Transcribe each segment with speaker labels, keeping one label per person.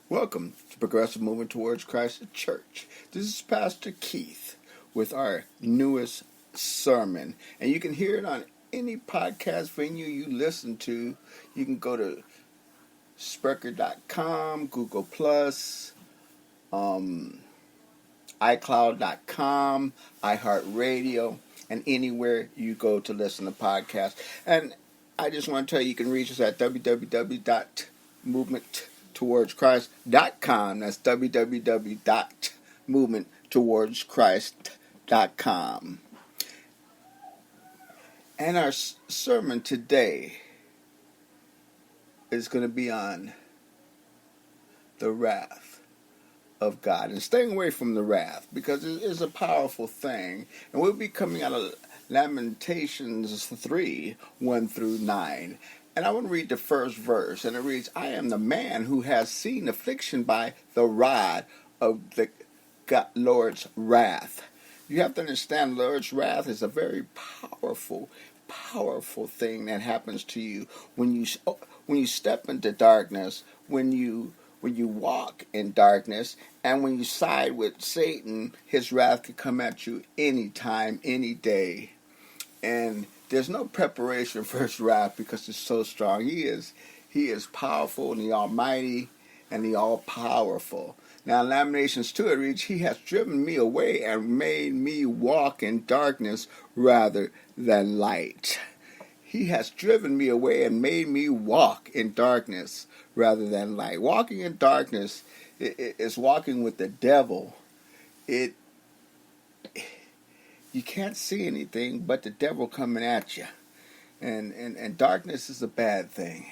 Speaker 1: Welcome to Progressive Movement Towards Christ Church. This is Pastor Keith with our newest sermon. And you can hear it on any podcast venue you listen to. You can go to Spreaker.com, Google Plus, iCloud.com, iHeartRadio, and anywhere you go to listen to podcasts. And I just want to tell you, you can reach us at www.movementtowards.christ.com. That's www.movementtowards.christ.com. And our sermon today is going to be on the wrath of God and staying away from the wrath, because it is a powerful thing. And we'll be coming out of Lamentations 3, 1 through 9. And I want to read the first verse, and it reads, I am the man who has seen affliction by the rod of the Lord's wrath. You have to understand, the Lord's wrath is a very powerful thing that happens to you when you step into darkness, when you walk in darkness, and when you side with Satan. His wrath can come at you anytime, any day. And there's no preparation for his wrath because it's so strong. He is powerful and the Almighty and the All-Powerful. Now in Laminations 2 it reads, He has driven me away and made me walk in darkness rather than light. He has driven me away and made me walk in darkness rather than light. Walking in darkness is walking with the devil. You can't see anything but the devil coming at you. And darkness is a bad thing.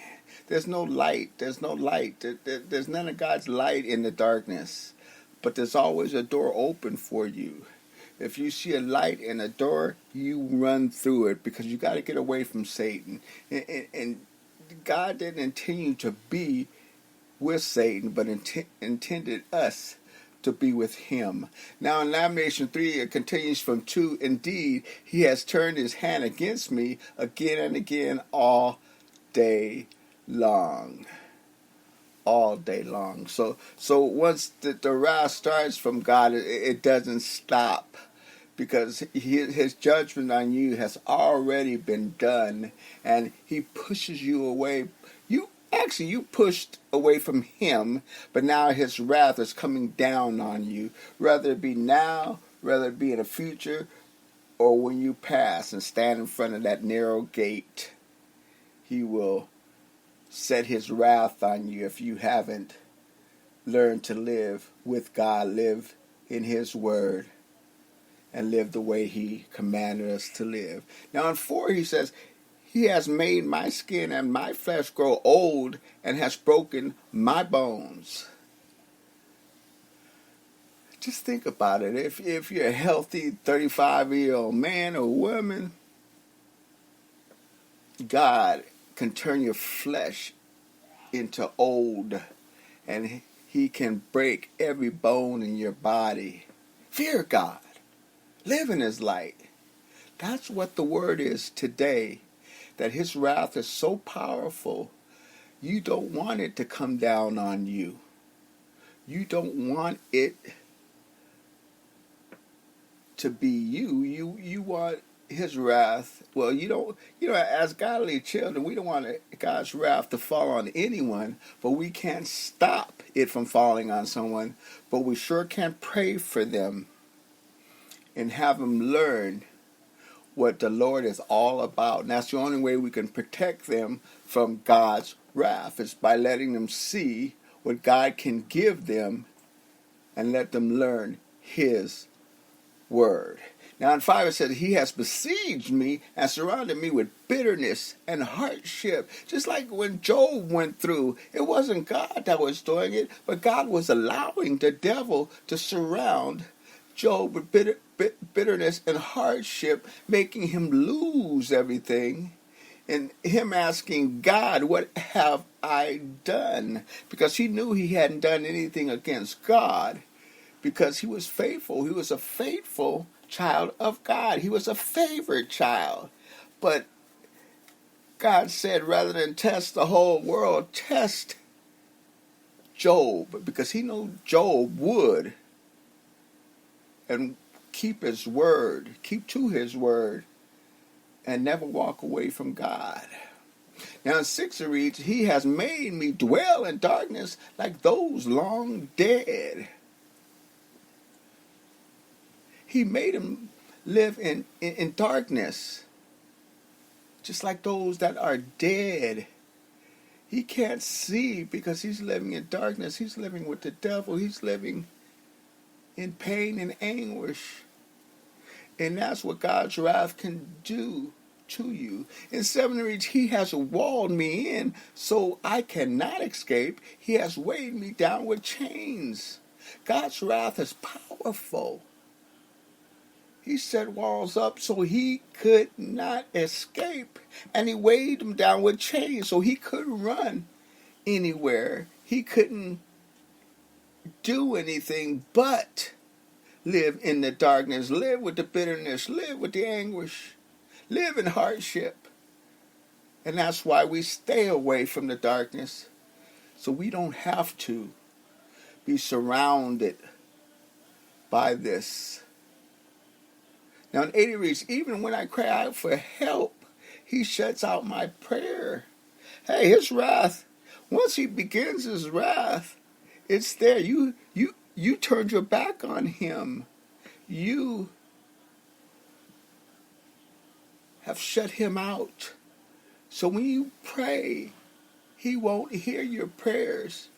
Speaker 1: There's no light. There's no light. There's none of God's light in the darkness. But there's always a door open for you. If you see a light in a door, you run through it, because you got to get away from Satan. And God didn't intend you to be with Satan, but intended us to be with him. Now in Lamination 3 it continues from 2. Indeed, he has turned his hand against me again and again all day long. All day long. So once the wrath starts from God, it doesn't stop, because his judgment on you has already been done, and he pushes you away. You pushed away from him, but now his wrath is coming down on you. Whether it be now, whether it be in the future, or when you pass and stand in front of that narrow gate, he will set his wrath on you if you haven't learned to live with God, live in his word, and live the way he commanded us to live. Now in 4 he says, He has made my skin and my flesh grow old, and has broken my bones. Just think about it. If you're a healthy 35-year-old man or woman, God can turn your flesh into old, and he can break every bone in your body. Fear God. Live in his light. That's what the word is today. That his wrath is so powerful, you don't want it to come down on you. You don't want it to be you. You want his wrath. Well, you don't. As godly children, we don't want God's wrath to fall on anyone, but we can't stop it from falling on someone. But we sure can pray for them and have them learn what the Lord is all about. And that's the only way we can protect them from God's wrath, is by letting them see what God can give them and let them learn his word. Now in 5 it says, He has besieged me and surrounded me with bitterness and hardship. Just like when Job went through, it wasn't God that was doing it, but God was allowing the devil to surround Job with bitterness and hardship, making him lose everything, and him asking God, what have I done? Because he knew he hadn't done anything against God, because he was faithful. He was a faithful child of God. He was a favored child. But God said, rather than test the whole world, test Job, because he knew Job would and keep his word, keep to his word, and never walk away from God. Now in 6 it reads, he has made me dwell in darkness like those long dead. He made him live in darkness, just like those that are dead. He can't see because he's living in darkness. He's living with the devil. He's living in pain and anguish. And that's what God's wrath can do to you. In 7 it reads, he has walled me in so I cannot escape. He has weighed me down with chains. God's wrath is powerful. He set walls up so he could not escape. And he weighed him down with chains so he couldn't run anywhere. He couldn't do anything but live in the darkness, live with the bitterness, live with the anguish, live in hardship. And that's why we stay away from the darkness, so we don't have to be surrounded by this. Now in 80 reads, even when I cry out for help, he shuts out my prayer. Hey, his wrath, once he begins his wrath, it's there. You turned your back on him. You have shut him out. So when you pray, he won't hear your prayers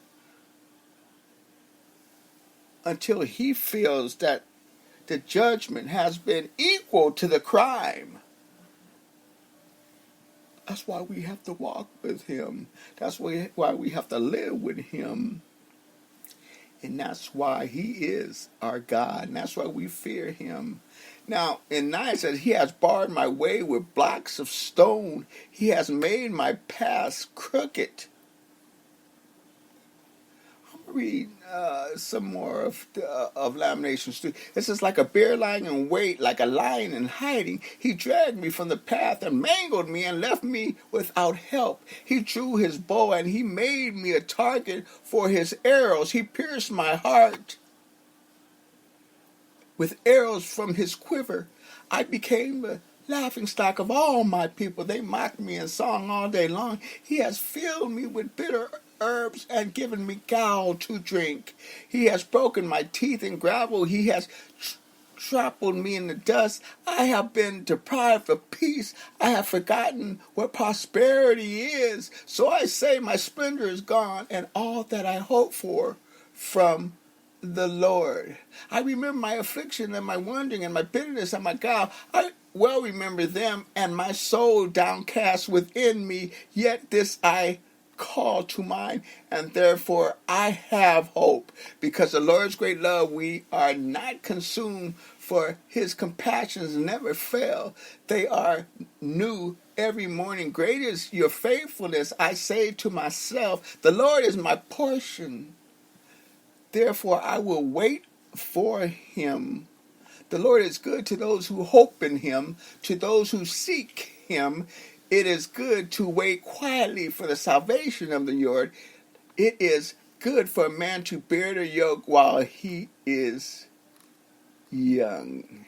Speaker 1: until he feels that the judgment has been equal to the crime. That's why we have to walk with him. That's why we have to live with him. And that's why he is our God. And that's why we fear him. Now, in 9 it says, he has barred my way with blocks of stone. He has made my paths crooked. Read some more of Lamentations 3. It says, like a bear lying in wait, like a lion in hiding, he dragged me from the path and mangled me and left me without help. He drew his bow and he made me a target for his arrows. He pierced my heart with arrows from his quiver. I became the laughing stock of all my people. They mocked me in song all day long. He has filled me with bitter herbs and given me gall to drink. He has broken my teeth in gravel. He has trampled me in the dust. I have been deprived of peace. I have forgotten what prosperity is. So I say my splendor is gone and all that I hope for from the Lord. I remember my affliction and my wandering and my bitterness and my gall. I well remember them and my soul downcast within me. Yet this I call to mind, and therefore I have hope. Because the Lord's great love, we are not consumed, for his compassions never fail. They are new every morning. Great is your faithfulness. I say to myself, the Lord is my portion. Therefore I will wait for him. The Lord is good to those who hope in him, to those who seek him. It is good to wait quietly for the salvation of the Lord. It is good for a man to bear the yoke while he is young.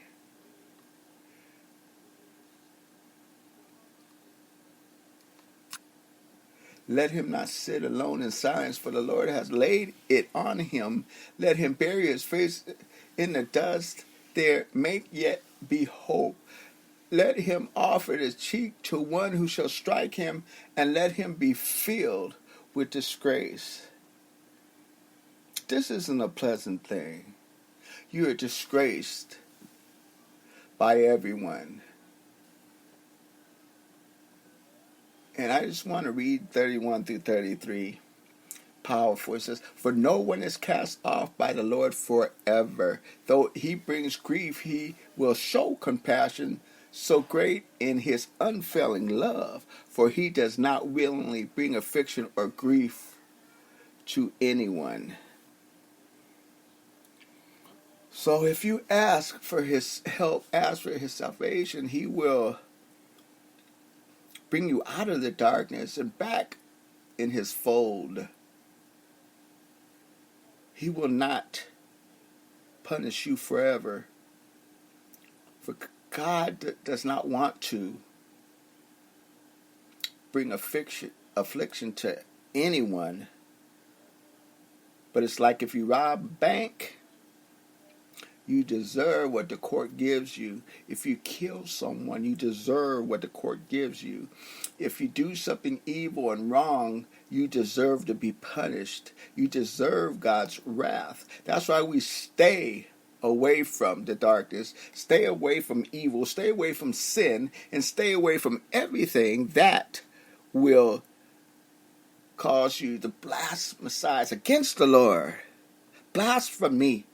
Speaker 1: Let him not sit alone in silence, for the Lord has laid it on him. Let him bury his face in the dust. There may yet be hope. Let him offer his cheek to one who shall strike him, and let him be filled with disgrace. This isn't a pleasant thing. You are disgraced by everyone. And I just want to read 31 through 33. Powerful. It says, for no one is cast off by the Lord forever. Though he brings grief, he will show compassion, so great in his unfailing love, for he does not willingly bring affliction or grief to anyone. So if you ask for his help, ask for his salvation, he will bring you out of the darkness and back in his fold. He will not punish you forever. For God does not want to bring affliction to anyone. But it's like if you rob a bank, you deserve what the court gives you. If you kill someone, you deserve what the court gives you. If you do something evil and wrong, you deserve to be punished. You deserve God's wrath. That's why we stay away from the darkness, stay away from evil, stay away from sin, and stay away from everything that will cause you to blasphemize against the Lord. Blasphemy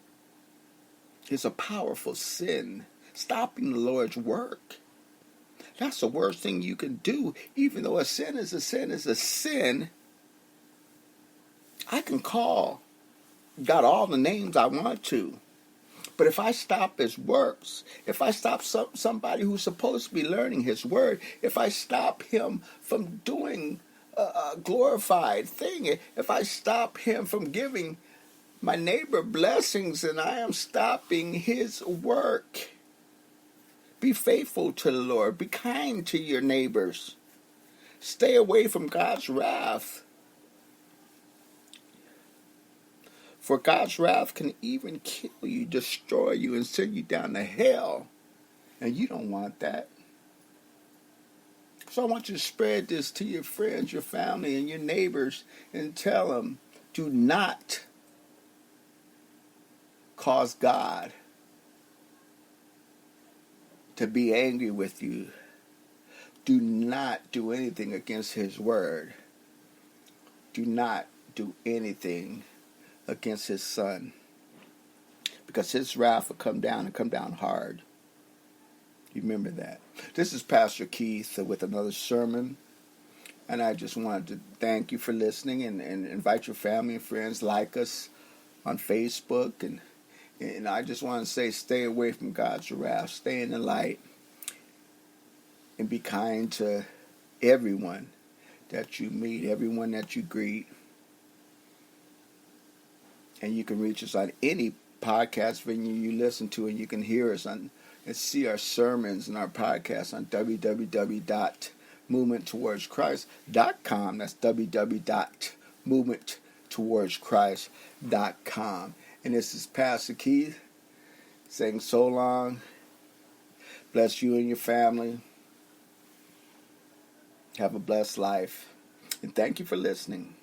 Speaker 1: is a powerful sin, stopping the Lord's work. That's the worst thing you can do. Even though a sin is a sin is a sin, I can call God all the names I want to. But if I stop his works, if I stop somebody who's supposed to be learning his word, if I stop him from doing a glorified thing, if I stop him from giving my neighbor blessings, then I am stopping his work. Be faithful to the Lord. Be kind to your neighbors. Stay away from God's wrath. For God's wrath can even kill you, destroy you, and send you down to hell. And you don't want that. So I want you to spread this to your friends, your family, and your neighbors, and tell them, do not cause God to be angry with you. Do not do anything against his word. Do not do anything against his son, because his wrath will come down and come down hard. You remember that. This is Pastor Keith with another sermon, and I just wanted to thank you for listening and invite your family and friends, like us on Facebook, and I just want to say, stay away from God's wrath, stay in the light, and be kind to everyone that you meet, everyone that you greet. And you can reach us on any podcast venue you listen to, and you can hear us on and see our sermons and our podcasts on www.movementtowards.christ.com. That's www.movementtowards.christ.com. And this is Pastor Keith saying so long. Bless you and your family. Have a blessed life. And thank you for listening.